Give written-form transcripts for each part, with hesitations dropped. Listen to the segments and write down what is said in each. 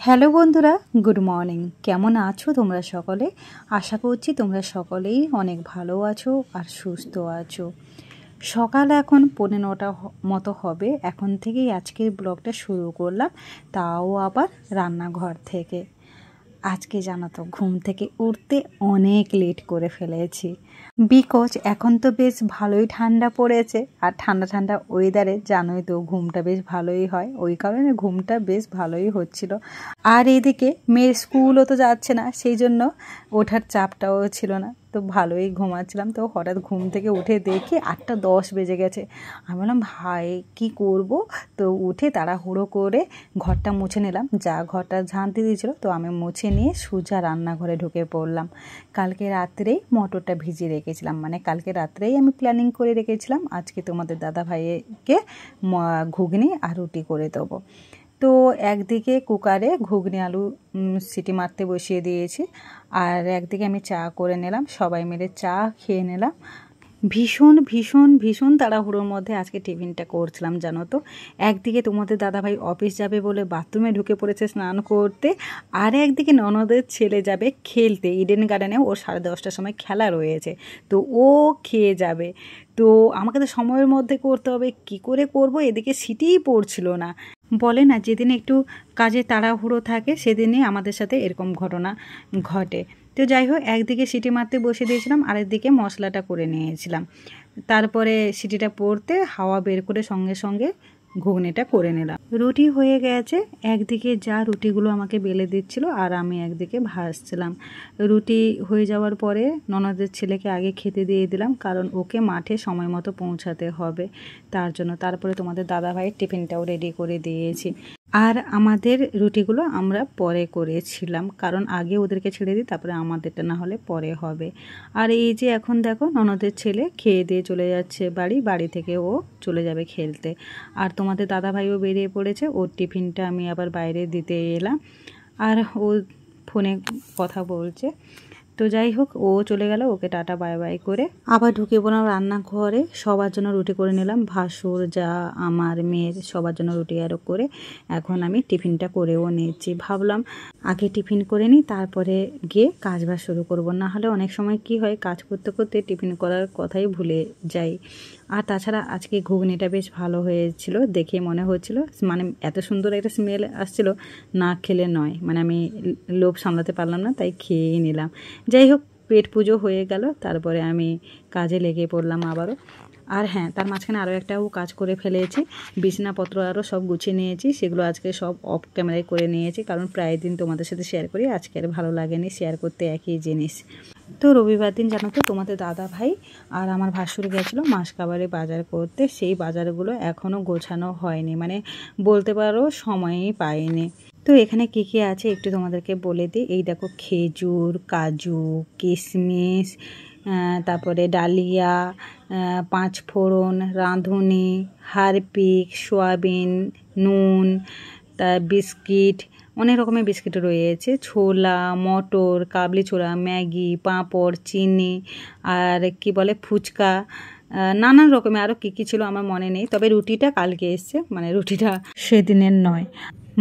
Hello বন্ধুরা, good morning. কেমন আছো তোমরা সকলে? আশা করছি তোমরা সকলেই অনেক ভালো আছো আর সুস্থ আছো। সকাল এখন 9:45 মতো হবে। এখন থেকেই আজকের ব্লগটা শুরু করলাম, তাও আবার রান্নাঘর থেকে। আজকে জানো তো ঘুম থেকে উঠতে অনেক লেট করে ফেলেছি, বিকজ এখন তো বেশ ভালোই ঠান্ডা পড়েছে, আর ঠান্ডা ঠান্ডা ওয়েদারে জানোই তো ঘুমটা বেশ ভালোই হয়, ওই কারণে ঘুমটা বেশ ভালোই হচ্ছিল। আর এদিকে মেয়ের স্কুলও তো যাচ্ছে না, সেই জন্য ওঠার চাপটাও ছিল না, তো ভালোই ঘুমাচ্ছিলাম। তো হঠাৎ ঘুম থেকে উঠে দেখি 8:10 বেজে গেছে। আমি বললাম ভাই কী করব, তো উঠে তাড়াহুড়ো করে ঘরটা মুছে নিলাম, যা ঘরটা ঝাঁটি দিয়েছিল তো আমি মুছে নিয়ে সোজা রান্নাঘরে ঢুকে পড়লাম। কালকে রাত্রেই মটরটা ভিজিয়ে রেখেছিলাম, মানে কালকে রাত্রেই আমি প্ল্যানিং করে রেখেছিলাম আজকে তোমাদের দাদা ভাইকে ঘুগনি আর রুটি করে দেবো। তো একদিকে কুকারে ঘুগনি আলু সিটি মারতে বসিয়ে দিয়েছি, আর একদিকে আমি চা করে নিলাম, সবাই মিলে চা খেয়ে নিলাম। ভীষণ ভীষণ ভীষণ তাড়াহুড়োর মধ্যে আজকে টিফিনটা করছিলাম জানো তো। একদিকে তোমাদের দাদাভাই অফিস যাবে বলে বাথরুমে ঢুকে পড়েছে স্নান করতে, আর একদিকে ননদের ছেলে যাবে খেলতে ইডেন গার্ডেনে, ওর 10:30টার সময় খেলা রয়েছে, তো ও খেয়ে যাবে। তো আমাকে তো সময়ের মধ্যে করতে হবে, কি করে করব, এদিকে সিটিই পড়ছিল না। বলে না যেদিন একটু কাজে তাড়াহুড়ো থাকে সেদিনই আমাদের সাথে এরকম ঘটনা ঘটে। তো যাই হোক, একদিকে সিটি মারতে বসে দিয়েছিলাম, আরেকদিকে মশলাটা করে নিয়েছিলাম। তারপরে সিটিটা পড়তে হাওয়া বের করে সঙ্গে সঙ্গে ঘুগনিটা করে নিলাম। রুটি হয়ে গেছে, একদিকে যা রুটিগুলো আমাকে বেলে দিচ্ছিল আর আমি একদিকে ভাজছিলাম। রুটি হয়ে যাওয়ার পরে ননদের ছেলেকে আগে খেতে দিয়ে দিলাম, কারণ ওকে মাঠে সময় মতো পৌঁছাতে হবে তার জন্য। তারপরে তোমাদের দাদাভাইয়ের টিফিনটাও রেডি করে দিয়েছি। আর আমাদের রুটিগুলো আমরা পরে করেছিলাম, কারণ আগে ওদেরকে ছেড়ে দিই, তারপরে আমাদেরটা না হলে পরে হবে। আর এই যে এখন দেখো ননদের ছেলে খেয়ে দিয়ে চলে যাচ্ছে বাড়ি থেকে ও চলে যাবে খেলতে। আর তোমাদের দাদাভাইও বেরিয়ে পড়েছে, ওর টিফিনটা আমি আবার বাইরে দিতে এলাম, আর ও ফোনে কথা বলছে। তো যাই হোক, ও চলে গেল, ওকে টাটা বাই বাই করে আবার ঢুকে পড়লাম রান্নাঘরে। সবার জন্য রুটি করে নিলাম, ভাসুর যা আমার মেয়ের সবার জন্য রুটি আরও করে এখন আমি টিফিনটা করেও নিচ্ছি। ভাবলাম আগে টিফিন করে নিই, তারপরে গিয়ে কাজবাজ শুরু করব, না হলে অনেক সময় কি হয় কাজ করতে করতে টিফিন করার কথাই ভুলে যাই। আর তাছাড়া আজকে ঘুগনিটা বেশ ভালো হয়েছিল, দেখে মনে হচ্ছিল, মানে এত সুন্দর একটা স্মেল আসছিল, না খেলে নয়, মানে আমি লোভ সামলাতে পারলাম না, তাই খেয়েই নিলাম। যাই হোক, পেট পুজো হয়ে গেল, তারপরে আমি কাজে লেগে পড়লাম আবারও। আর হ্যাঁ, তার মাঝখানে আরও একটাও কাজ করে ফেলেছি, বিছানাপত্র আরও সব গুছিয়ে নিয়েছি, সেগুলো আজকে সব অফ ক্যামেরায় করে নিয়েছি, কারণ প্রায় দিন তোমাদের সাথে শেয়ার করি, আজকে আর ভালো লাগেনি শেয়ার করতে একই জিনিস। তো রবিবার দিন জানো তো তোমাদের দাদা ভাই আর আমার ভাসুর গেছিলো মাসকাবারি বাজার করতে, সেই বাজারগুলো এখনও গোছানো হয়নি, মানে বলতে পারো সময়ই পাইনি। তো এখানে কী কী আছে একটু তোমাদেরকে বলে দিই। এই দেখো, খেজুর, কাজু, কিশমিশ, তারপরে ডালিয়া, 5 ফোড়ন, রাঁধুনি, হারপিক, সয়াবিন, নুন, বিস্কিট, অনেক রকমের বিস্কিট রয়েছে, ছোলা, মটর, কাবলি ছোলা, ম্যাগি, পাঁপড়, চিনি, আর কি বলে ফুচকা, নানান রকমের আরও কী কী ছিল আমার মনে নেই, তবে রুটিটা কালকে এসছে, মানে রুটিটা সেদিনের নয়।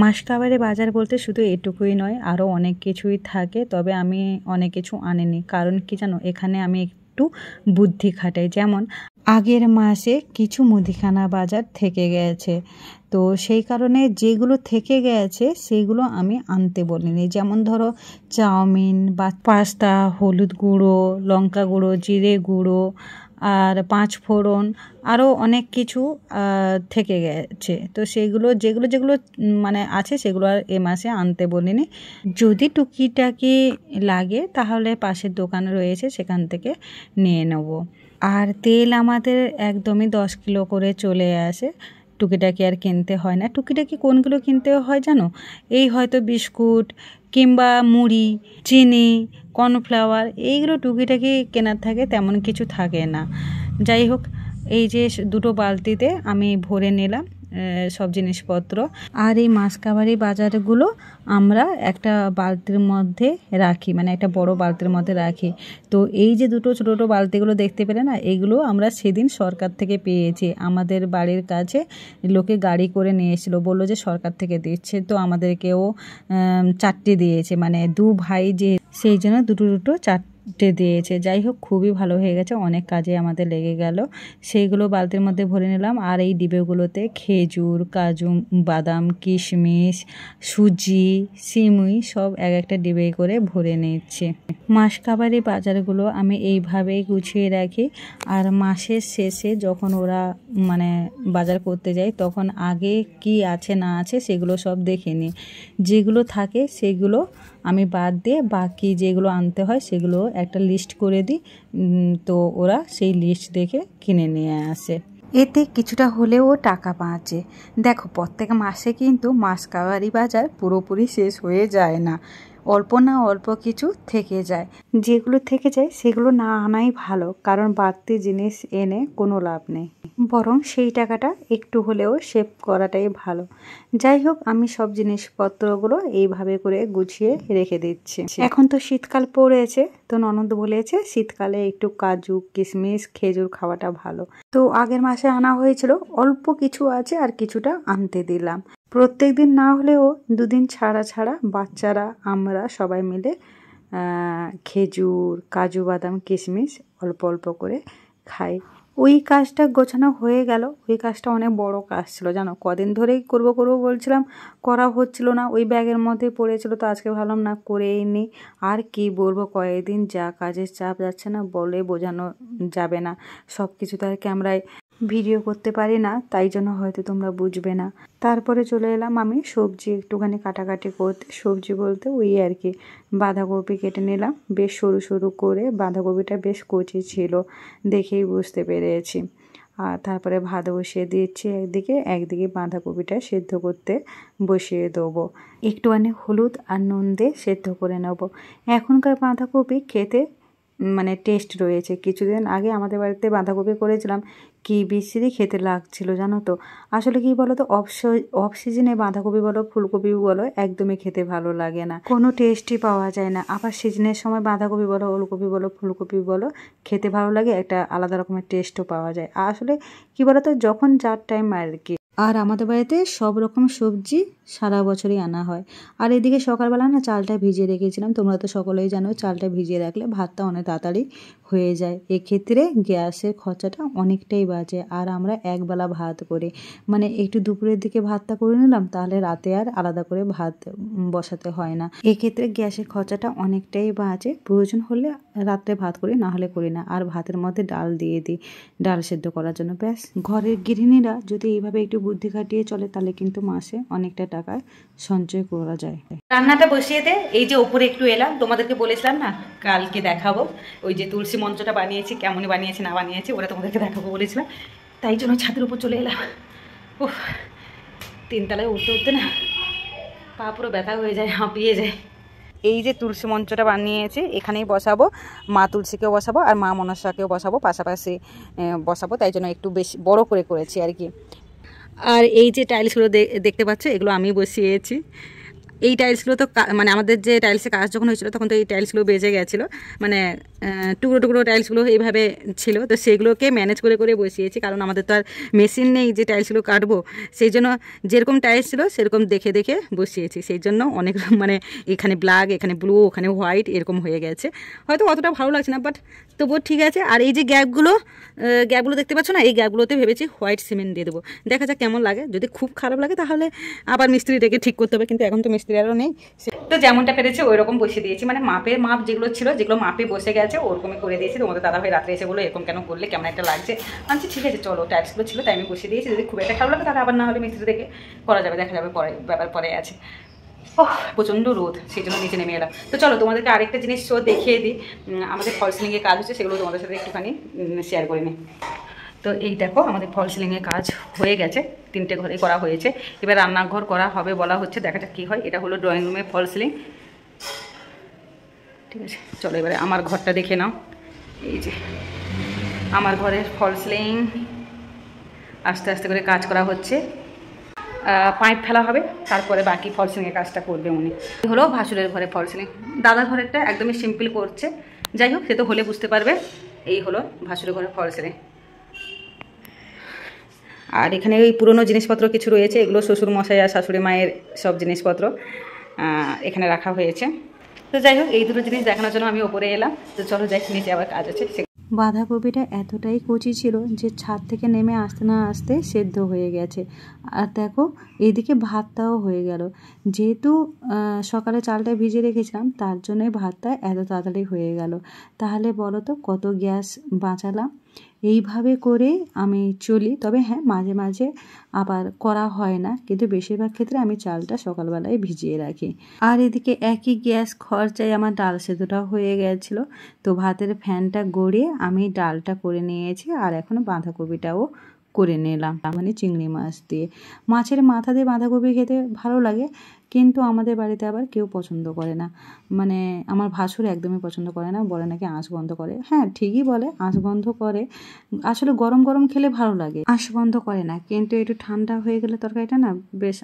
মাসকাবারি বাজার বলতে শুধু এটুকুই নয়, আরও অনেক কিছুই থাকে, তবে আমি অনেক কিছু আনিনি, কারণ কি জানো, এখানে আমি একটু বুদ্ধি খাটাই। যেমন আগের মাসে কিছু মুদিখানা বাজার থেকে গেছে, তো সেই কারণে যেগুলো থেকে গেছে সেগুলো আমি আনতে বলিনি। যেমন ধরো চাউমিন বা পাস্তা, হলুদ গুঁড়ো, লঙ্কা গুঁড়ো, জিরে গুঁড়ো, আর 5 ফোড়ন, আরও অনেক কিছু থেকে গেছে, তো সেগুলো যেগুলো যেগুলো মানে আছে সেগুলো আর এ মাসে আনতে বলিনি। যদি টুকিটাকি লাগে তাহলে পাশের দোকান রয়েছে সেখান থেকে নিয়ে নেব। আর তেল আমাদের একদমই 10 কিলো করে চলে আসে, টুকিটাকি আর কিনতে হয় না। টুকিটাকি কোনগুলো কিনতে হয় জানো, এই হয়তো বিস্কুট কিংবা মুড়ি, চিনি, কর্নফ্লাওয়ার, এইগুলো টুকিটাকি কেনার থাকে, তেমন কিছু থাকে না। যাই হোক, এই যে 2 বালতিতে আমি ভরে নিলাম সব জিনিসপত্র। আর এই মাসকাবারি বাজারগুলো আমরা একটা বালতির মধ্যে রাখি, মানে একটা বড় বালতির মধ্যে রাখি। তো এই যে দুটো ছোটো ছোটো বালতিগুলো দেখতে পেলে না, এগুলো আমরা সেদিন সরকার থেকে পেয়েছি। আমাদের বাড়ির কাছে লোকে গাড়ি করে নিয়ে এসেছিলো, বললো যে সরকার থেকে দিচ্ছে। তো আমাদেরকেও 4টে দিয়েছে, মানে 2 ভাই যে, সেই জন্য দুটো দুটো 4টে দিয়েছে। যাই হোক, খুবই ভালো হয়ে গেছে, অনেক কাজে আমাদের লেগে গেল। সেইগুলো বালতির মধ্যে ভরে নিলাম। আর এই ডিবেগুলোতে খেজুর, কাজু বাদাম, কিশমিশ, সুজি, সিমুই সব এক একটা ডিবে করে ভরে নিচ্ছে। মাসকাবারি বাজারগুলো আমি এইভাবেই গুছিয়ে রাখি। আর মাসের শেষে যখন ওরা মানে বাজার করতে যায়, তখন আগে কি আছে না আছে সেগুলো সব দেখে নিই। যেগুলো থাকে সেগুলো আমি বাদ দিয়ে বাকি যেগুলো আনতে হয় সেগুলো একটা লিস্ট করে দিই। তো ওরা সেই লিস্ট দেখে কিনে নিয়ে আসে। এতে কিছুটা হলেও টাকা বাঁচে। দেখো, প্রত্যেক মাসে কিন্তু মাসকাবারি বাজার পুরোপুরি শেষ হয়ে যায় না, অল্প না অল্প কিছু থেকে যায়। যেগুলো থেকে যায় সেগুলো না আনাই ভালো, কারণ বাড়তি জিনিস এনে কোনো লাভ নেই, বরং সেই টাকাটা একটু হলেও সেভ করাটাই ভালো। যাই হোক, আমি সব জিনিসপত্রগুলো এইভাবে করে গুছিয়ে রেখে দিচ্ছি। এখন তো শীতকাল পড়েছে, তো ননদ বলেছে শীতকালে একটু কাজু, কিশমিশ, খেজুর খাওয়াটা ভালো। তো আগের মাসে আনা হয়েছিল, অল্প কিছু আছে আর কিছুটা আনতে দিলাম। প্রত্যেক দিন না হলেও 2 দিন ছাড়া ছাড়া বাচ্চারা আমরা সবাই মিলে খেজুর, কাজু বাদাম, কিশমিশ অল্প অল্প করে খাই। ওই কাজটা গোছানো হয়ে গেল। ওই কাজটা অনেক বড় কাজ ছিল, জানো। কদিন ধরেই করব বলছিলাম, করা হচ্ছিল না, ওই ব্যাগের মধ্যে পড়েছিল। তো আজকে ভাবলাম না, করেই নিই। আর কি বলবো, কয়েকদিন যা কাজের চাপ যাচ্ছে না, বলে বোঝানো যাবে না। সব কিছু তো আর ক্যামেরায় ভিডিও করতে পারি না, তাই জন্য হয়তো তোমরা বুঝবে না। তারপরে চলে এলাম আমি সবজি একটুখানি কাটাকাটি করতে। সবজি বলতে ওই আর কি, বাঁধাকপি কেটে নিলাম বেশ সরু সরু করে। বাঁধাকপিটা বেশ কচি ছিল, দেখেই বুঝতে পেরেছি। আর তারপরে ভাত বসিয়ে দিচ্ছি একদিকে বাঁধাকপিটা সেদ্ধ করতে বসিয়ে দেবো। একটুখানি হলুদ আর নুন দিয়ে সেদ্ধ করে নেব। এখনকার বাঁধাকপি খেতে মানে টেস্ট রয়েছে। কিছুদিন আগে আমাদের বাড়িতে বাঁধাকপি করেছিলাম, কি বিশ্রী খেতে লাগছিল, জানো তো। আসলে কি বলো তো, অফ সিজনে বাঁধাকপি বলো, ফুলকপি বলো, একদমই খেতে ভালো লাগে না, কোনো টেস্টই পাওয়া যায় না। আবার সিজনের সময় বাঁধাকপি বলো, ওলকপি বলো, ফুলকপি বলো, খেতে ভালো লাগে, একটা আলাদা রকমের টেস্টও পাওয়া যায়। আসলে কি বলো তো, যখন যার টাইম আর কি। আর আমাদের বাড়িতে সব রকম সবজি সারা বছরই আনা হয়। আর এদিকে সকালবেলা না চালটা ভিজিয়ে রেখেছিলাম। তোমরা তো সকলেই জানো, চালটা ভিজিয়ে রাখলে ভাতটা অনেক তাড়াতাড়ি হয়ে যায়। এক্ষেত্রে গ্যাসের খরচাটা অনেকটাই বাঁচে। আর আমরা একবেলা ভাত করি, মানে একটু দুপুরের দিকে ভাতটা করে নিলাম, তাহলে রাতে আর আলাদা করে ভাত বসাতে হয় না। এক্ষেত্রে গ্যাসের খরচাটা অনেকটাই বাঁচে। প্রয়োজন হলে রাত্রে ভাত করি, না হলে করি না। আর ভাতের মধ্যে ডাল দিয়ে দিই, ডাল সেদ্ধ করার জন্য। ব্যাস, ঘরের গৃহিণীরা যদি এইভাবে একটু বুদ্ধি খাটিয়ে চলে, তাহলে কিন্তু মাসে অনেকটা টাকা সঞ্চয় করা যায়। রান্নাটা বসিয়ে দে। এই যে ওপরে একটু এলাম, তোমাদেরকে বলেছিলাম না কালকে দেখাবো, ওই যে তুলসী মঞ্চটা বানিয়েছি, কেমন বানিয়েছি না বানিয়েছি ওরা তোমাদেরকে দেখাবো বলেছিলাম, তাই জন্য ছাদের উপর চলে এলাম। উফ, 3 তলায় উঠতে উঠতে না পা পুরো ব্যথা হয়ে যায়, হাঁপিয়ে যায়। এই যে তুলসী মঞ্চটা বানিয়েছি, এখানেই বসাবো, মা তুলসীকেও বসাবো আর মা মনসাকেও বসাবো, পাশাপাশি বসাবো, তাই জন্য একটু বেশি বড় করে করেছি আর কি। আর এই যে টাইলসগুলো দেখতে পাচ্ছ, এগুলো আমি বসিয়েছি। এই টাইলসগুলো তো মানে আমাদের যে টাইলসের কাজ যখন হয়েছিল, তখন তো এই টাইলসগুলো বেজে গেছিলো, মানে টুকরো টুকরো টাইলসগুলো এইভাবে ছিল। তো সেগুলোকে ম্যানেজ করে করে বসিয়েছি, কারণ আমাদের তো আর মেশিন নেই যে টাইলসগুলো কাটবো। সেই জন্য যেরকম টাইলস ছিল সেরকম দেখে দেখে বসিয়েছি। সেই জন্য অনেক মানে এখানে ব্ল্যাক, এখানে ব্লু, ওখানে হোয়াইট এরকম হয়ে গেছে। হয়তো অতটা ভালো লাগছে না, বাট তবুও ঠিক আছে। আর এই যে গ্যাপগুলো দেখতে পাচ্ছ না, এই গ্যাপগুলোতে ভেবেছি হোয়াইট সিমেন্ট দিয়ে দেবো। দেখা যাক কেমন লাগে। যদি খুব খারাপ লাগে তাহলে আবার মিস্ত্রি ডেকে ঠিক করতে হবে, কিন্তু এখন তো মিস্ত্রি আরও নেই। তো যেমনটা পেরেছে ওই রকম বসিয়ে দিয়েছি, মানে মাপ যেগুলো ছিল, যেগুলো মাপে বসে গেছে ওরকমই করে দিয়েছি। তোমাদের দাদাভাই রাত্রে এসে বলো এরকম কেন করলে, কেমন একটা লাগছে। আনছি, ঠিক আছে চলো, টাইলসগুলো ছিল তাই আমি বসিয়ে দিয়েছি। যদি খুব একটা খারাপ লাগে তাহলে আবার না হলে মিস্ত্রি দেখে করা যাবে, দেখা যাবে, পরে ব্যাপার পরে আছে। ও প্রচণ্ড রোদ, সেই জন্য নিচে নেমে এলাম। তো চলো তোমাদেরকে আরেকটা জিনিস দেখিয়ে দিই। আমাদের ফল সিলিংয়ের কাজ হচ্ছে, সেগুলো তোমাদের সাথে একটুখানি শেয়ার করে নিই। তো এই দেখো, আমাদের ফল সিলিংয়ের কাজ হয়ে গেছে, 3টে ঘরে করা হয়েছে। এবার রান্নাঘর করা হবে বলা হচ্ছে, দেখা যাক কী হয়। এটা হলো ড্রয়িং রুমের ফল সিলিং, ঠিক আছে। চলো এবারে আমার ঘরটা দেখে নাও। এই যে আমার ঘরের ফল সিলিং আস্তে আস্তে করে কাজ করা হচ্ছে। পাইপ ফেলা হবে, তারপরে বাকি ফল সিলিংয়ের কাজটা করবে উনি। হলো ভাসুরের ঘরে ফল সিলিং, দাদার ঘরেরটা একদমই সিম্পল করছে। যাই হোক, সে তো হলে বুঝতে পারবে। এই হলো ভাসুরের ঘরে ফল সিলিং। আর এখানে ওই পুরনো জিনিসপত্র কিছু রয়েছে, এগুলো শ্বশুর মশাই আর শাশুড়ি মায়ের সব জিনিসপত্র এখানে রাখা হয়েছে। তো যাই হোক, এই দুটো জিনিস দেখানোর জন্য আমি ওপরে এলাম। তো চলো যাই, নিচে আবার কাজ আছে। বাঁধাকপিটা এতটাই কচি ছিল যে ছাদ থেকে নেমে আসতে না আসতে সেদ্ধ হয়ে গেছে। আর দেখো, এইদিকে ভাতটাও হয়ে গেল। যেহেতু সকালে চালটা ভিজিয়ে রেখেছিলাম, তার জন্যই ভাতটা এত তাড়াতাড়ি হয়ে গেল। তাহলে বলো তো কত গ্যাস বাঁচালাম। এইভাবে করে আমি চলি। তবে হ্যাঁ, মাঝে মাঝে আবার করা হয় না, কিন্তু বেশিরভাগ ক্ষেত্রে আমি চালটা সকালবেলায় ভিজিয়ে রাখি। আর এদিকে একই গ্যাস খরচায় আমার ডাল সেদ্ধটাও হয়ে গেছিলো। তো ভাতের ফ্যানটা গড়িয়ে আমি ডালটা করে নিয়েছি, আর এখন বাঁধাকপিটাও করে নিলাম, মানে চিংড়ি মাছ দিয়ে। মাছের মাথা দিয়ে বাঁধাকপি খেতে ভালো লাগে, কিন্তু আমাদের বাড়িতে আবার কেউ পছন্দ করে না। মানে আমার ভাসুর একদমই পছন্দ করে না, বলে নাকি আঁশ গন্ধ করে। হ্যাঁ, ঠিকই বলে, আঁশ গন্ধ করে। আসলে গরম গরম খেলে ভালো লাগে, আঁশ গন্ধ করে না। কিন্তু একটু ঠান্ডা হয়ে গেলে তরকারিটা না বেশ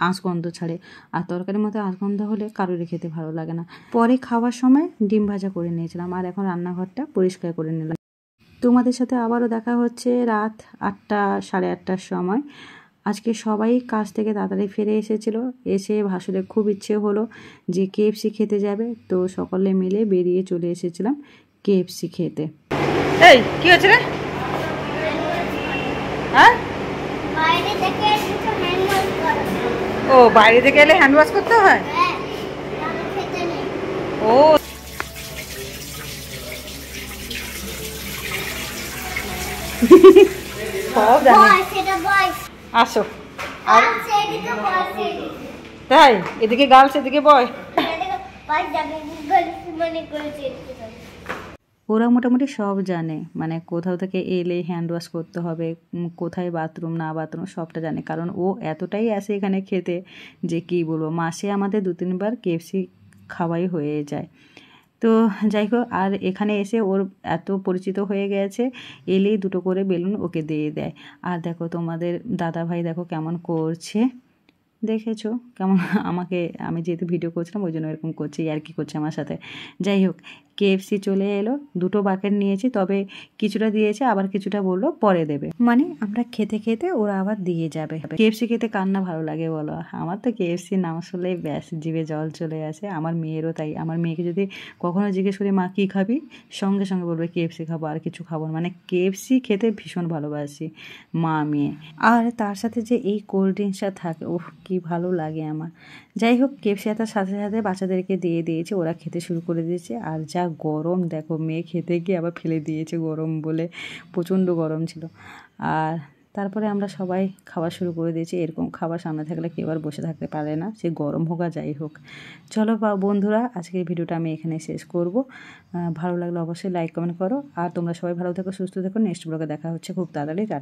আঁশ গন্ধ ছাড়ে। আর তরকারির মধ্যে আঁশ গন্ধ হলে কারোরই খেতে ভালো লাগে না। পরে খাওয়ার সময় ডিম ভাজা করে নিয়েছিলাম, আর এখন রান্নাঘরটা পরিষ্কার করে নিলাম। তোমাদের সাথে আবারও দেখা হচ্ছে রাত 8টা, সাড়ে 8টার সময়। আজকে সবাই কাজ থেকে তাড়াতাড়ি ফিরে এসেছিল। এসে ভাসুরের খুব ইচ্ছে হলো যে KFC খেতে যাবে, তো সকলে মিলে বেরিয়ে চলে এসেছিলাম KFC খেতে। এই কি হচ্ছে রে? হ্যাঁ, ও বাইরে থেকে এলে হ্যান্ড ওয়াশ করতে হয়। ও সব জানি। আসো। আর তাই, এদিকে গার্লস এদিকে বয়। ওরা মোটামুটি সব জানে, মানে কোথাও থেকে এলে হ্যান্ড ওয়াশ করতে হবে, কোথায় বাথরুম না বাথরুম সবটা জানে। কারণ ও এতটাই আসে এখানে খেতে যে কী বলবো, মাসে আমাদের 2-3 বার KFC খাওয়াই হয়ে যায়। তো যাই হোক, আর এখানে এসে ওর এত পরিচিত হয়ে গেছে, এলেই 2টো করে বেলুন ওকে দিয়ে দেয়। আর দেখো তোমাদের দাদা ভাই দেখো কেমন করছে, দেখেছো কেমন আমাকে, আমি যেহেতু ভিডিও করছিলাম ওই জন্য এরকম করছি, আর কি করছে আমার সাথে। যাই হোক, KFC চলে এলো, 2টো বাকেট নিয়েছি, তবে কিছুটা দিয়েছে, আবার কিছুটা বললো পরে দেবে। মানে আমরা খেতে খেতে ওরা আবার দিয়ে যাবে। KFC খেতে কার না ভালো লাগে বলো? আমার তো KFC নাম শুনলেই ব্যাস জিভে জল চলে আসে। আমার মেয়েরও তাই। আমার মেয়েকে যদি কখনো জিজ্ঞেস করি মা কী খাবি, সঙ্গে সঙ্গে বলবে KFC খাবো, আর কিছু খাবো না। মানে KFC খেতে ভীষণ ভালোবাসি মা মেয়ে। আর তার সাথে যে এই কোল্ড ড্রিঙ্কসটা থাকে, ওহ কি ভালো লাগে আমার। যাই হোক, KFCটার সাথে সাথে বাচ্চাদেরকে দিয়ে দিয়েছে, ওরা খেতে শুরু করে দিয়েছে। আর যা গরম দেখো, মেয়ে খেতে গিয়ে আবার ফেলে দিয়েছে গরম বলে, প্রচণ্ড গরম ছিল। আর তারপরে আমরা সবাই খাওয়া শুরু করে দিয়েছি। এরকম খাবার সামনে থাকলে কেউ আর বসে থাকতে পারে না, সে গরম হোক আর যাই হোক। চলো বন্ধুরা, আজকের ভিডিওটা আমি এখানে শেষ করব। ভালো লাগলে অবশ্যই লাইক কমেন্ট করো। আর তোমরা সবাই ভালো থেকো, সুস্থ থেকো। নেক্সট ব্লগে দেখা হচ্ছে খুব তাড়াতাড়ি। টাটা।